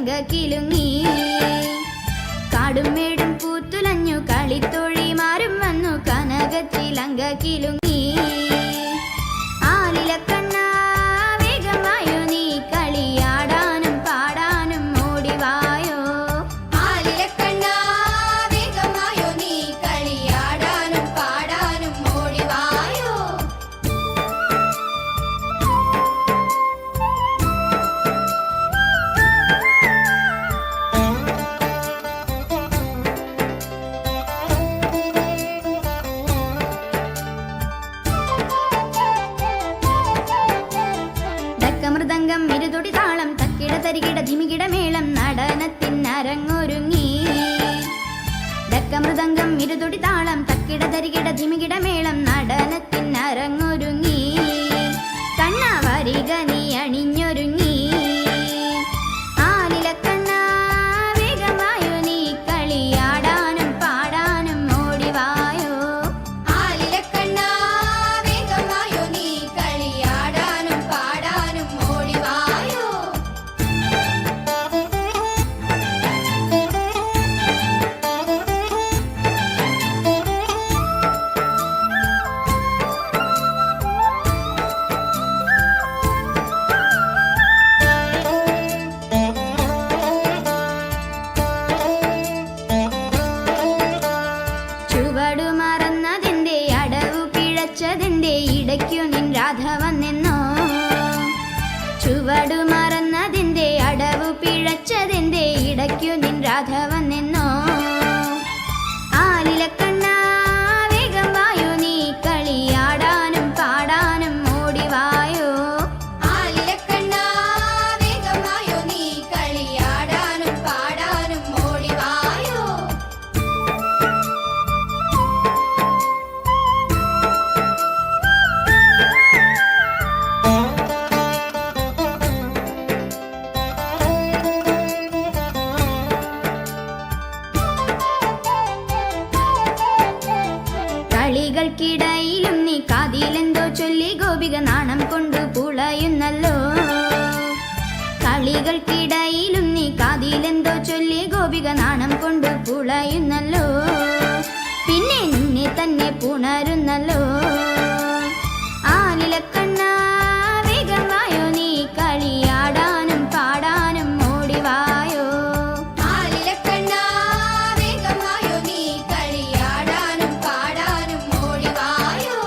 ലങ്ക കിലുങ്ങി. കാടും മേടും പൂത്തുലഞ്ഞു കളിത്തോഴിമാരും വന്നു കനകച്ചിലങ്ക കിലുങ്ങി. ആലിലക്കണ്ണ വേഗമായോ നീ കളിയാടാനും പാടാനും ഓടിവായോ. ആലിലക്കണ്ണ വേഗമായോ നീ കളിയാടാനും പാടാനും ഓടിവായോ. മൃദംഗം ഇരുതൊടി താളം തക്കിട തരികിട ധിമികിട മേളം നടനത്തിനരങ്ങൊരുങ്ങി. ഡക്കമൃദംഗം ഇരുതൊടി താളം തക്കിട തരികിട ധിമികിട മേളം നടനത്തിനരങ്ങൊരുങ്ങി. കണ്ണ വരിക നീ അണിഞ്ഞൊരുങ്ങി. ആലിലക്കണ്ണ വേഗമായോ നീ കളിയാടാനും പാടാനും ഓടിവായോ. ആലിലക്കണ്ണ വേഗമായോ നീ കളിയാടാനും പാടാനും ഓടിവായോ. ചുവടു മറന്നതിന്റെ അടവു പിഴച്ചതിന്റെ ഇടയ്ക്കു നിൻ രാധ വന്നെന്നോ. ചുവടു മറന്നതിന്റെ അടവു പിഴച്ചതിന്റെ ഇടയ്ക്കു നിൻ രാധ വന്നെന്നോ. ആലിലക്കണ്ണ വേഗമായോ നീ കളിയാടാനും പാടാനും ഓടിവായോ. ആലിലക്കണ്ണ വേഗമായോ നീ കളിയാടാനും പാടാനും ഓടിവായോ. കളികൾക്കിടയിലും നീ കാതിലെന്തോ ചൊല്ലി ഗോപിക നാണം കൊണ്ടു പുളയുന്നല്ലോ. കളികൾക്കിടയിലും നീ കാതിലെന്തോ ചൊല്ലി ഗോപിക നാണം കൊണ്ടു പുളയുന്നല്ലോ. പിന്നെ നിന്നെ തന്നെ പുണരുന്നല്ലോ. ആലിലക്കണ്ണ വേഗമായോ നീ കളിയാടാനും പാടാനും ഓടിവായോ. ആലിലക്കണ്ണ വേഗമായോ നീ കളിയാടാനും പാടാനും ഓടിവായോ.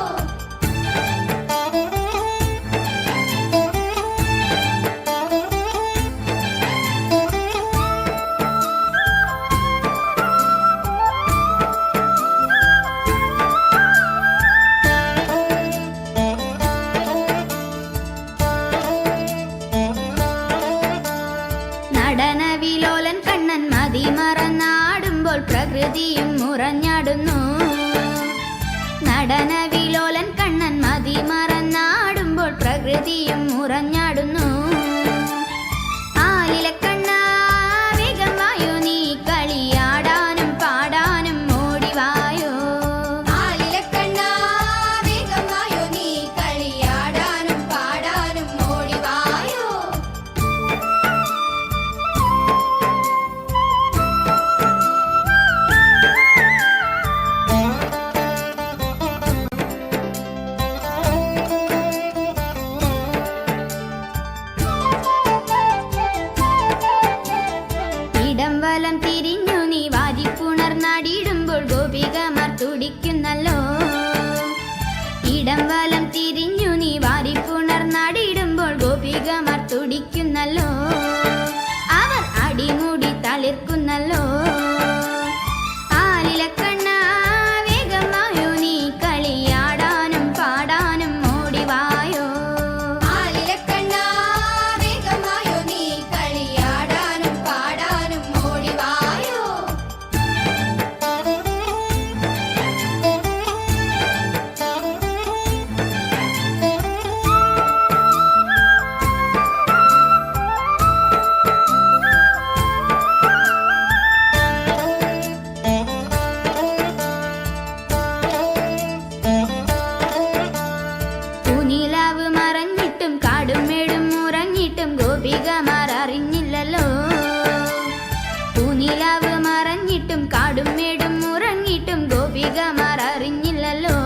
ഗോപികമാർ അറിഞ്ഞില്ലല്ലോ,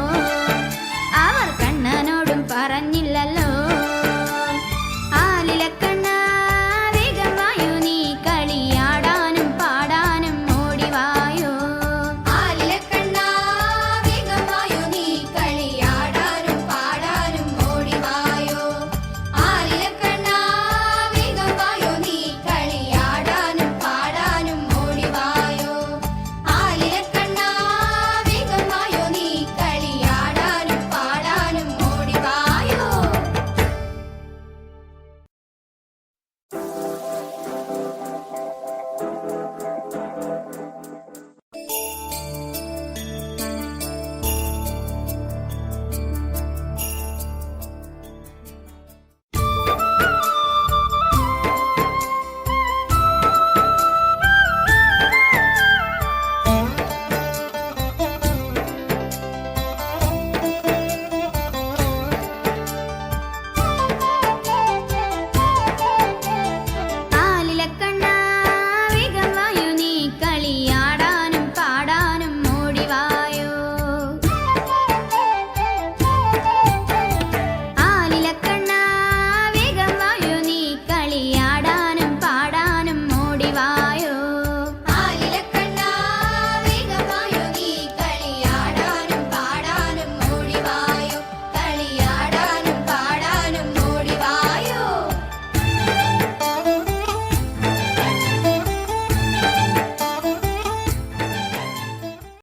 അവർ കണ്ണനോടും പറഞ്ഞില്ലല്ലോ.